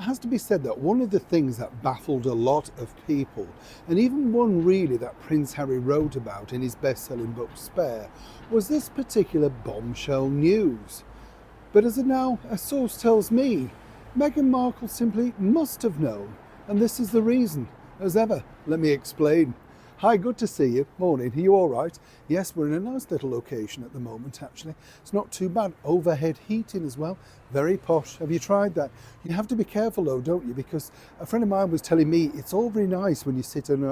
has to be said that one of the things that baffled a lot of people, and even one really that Prince Harry wrote about in his best-selling book Spare, was this particular bombshell news. But as now a source tells me, Meghan Markle simply must have known, and this is the reason. As ever, let me explain. Hi, good to see you. Morning, are you all right? Yes, we're in a nice little location at the moment, actually. It's not too bad. Overhead heating as well. Very posh. Have you tried that? You have to be careful though, don't you? Because a friend of mine was telling me it's all very nice when you sit under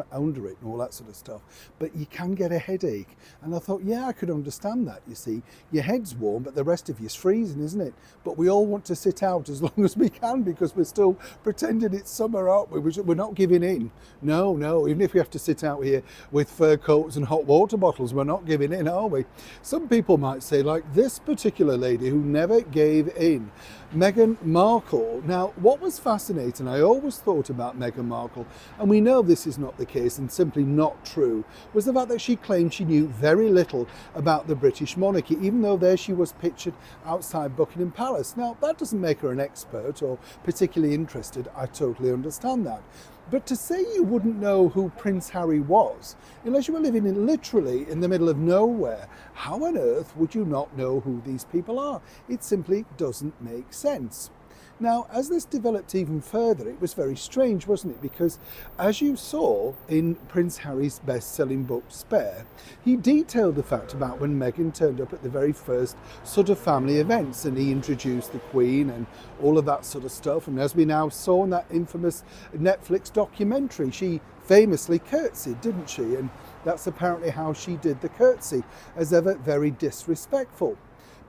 it and all that sort of stuff, but you can get a headache. And I thought, yeah, I could understand that, you see. Your head's warm, but the rest of you's freezing, isn't it? But we all want to sit out as long as we can because we're still pretending it's summer, aren't we? We're not giving in. No, even if we have to sit out here with fur coats and hot water bottles, we're not giving in, are we? Some people might say, like this particular lady who never gave in, Meghan Markle. Now, what was fascinating, I always thought about Meghan Markle, and we know this is not the case and simply not true, was the fact that she claimed she knew very little about the British monarchy, even though there she was pictured outside Buckingham Palace. Now, that doesn't make her an expert or particularly interested. I totally understand that. But to say you wouldn't know who Prince Harry was, unless you were living literally in the middle of nowhere, how on earth would you not know who these people are? It simply doesn't make sense. Now, as this developed even further, it was very strange, wasn't it? Because as you saw in Prince Harry's best-selling book, Spare, he detailed the fact about when Meghan turned up at the very first sort of family events and he introduced the Queen and all of that sort of stuff. And as we now saw in that infamous Netflix documentary, she famously curtsied, didn't she? And that's apparently how she did the curtsy, as ever very disrespectful.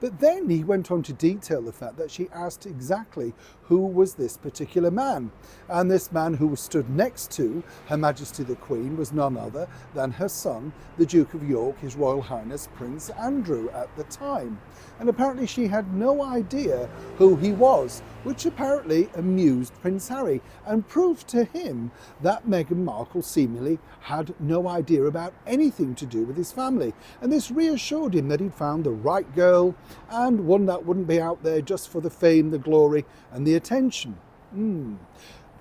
But then he went on to detail the fact that she asked exactly who was this particular man. And this man who was stood next to Her Majesty the Queen was none other than her son, the Duke of York, His Royal Highness Prince Andrew at the time. And apparently she had no idea who he was, which apparently amused Prince Harry and proved to him that Meghan Markle seemingly had no idea about anything to do with his family. And this reassured him that he'd found the right girl, and one that wouldn't be out there just for the fame, the glory and the attention.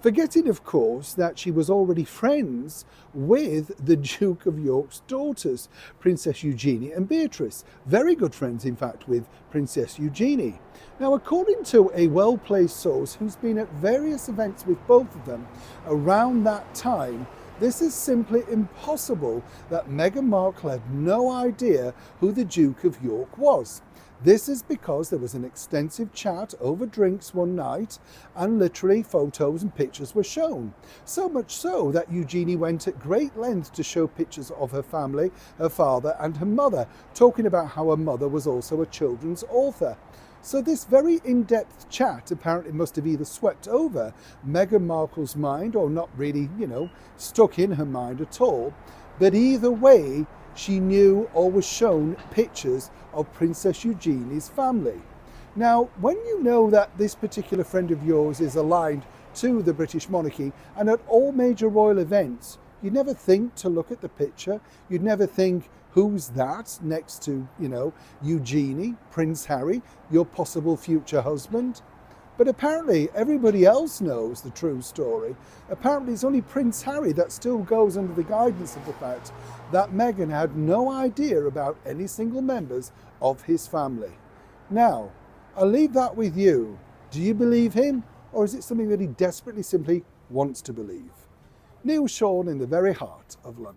Forgetting, of course, that she was already friends with the Duke of York's daughters, Princess Eugenie and Beatrice. Very good friends, in fact, with Princess Eugenie. Now, according to a well-placed source who's been at various events with both of them around that time, this is simply impossible that Meghan Markle had no idea who the Duke of York was. This is because there was an extensive chat over drinks one night and literally photos and pictures were shown. So much so that Eugenie went at great length to show pictures of her family, her father and her mother, talking about how her mother was also a children's author. So this very in-depth chat apparently must have either swept over Meghan Markle's mind or not really, stuck in her mind at all. But either way, she knew or was shown pictures of Princess Eugenie's family. Now, when you know that this particular friend of yours is aligned to the British monarchy and at all major royal events, you'd never think to look at the picture. You'd never think, who's that next to, Eugenie, Prince Harry, your possible future husband? But apparently everybody else knows the true story. Apparently it's only Prince Harry that still goes under the guidance of the fact that Meghan had no idea about any single members of his family. Now, I'll leave that with you. Do you believe him? Or is it something that he desperately simply wants to believe? Neil Sean in the very heart of London.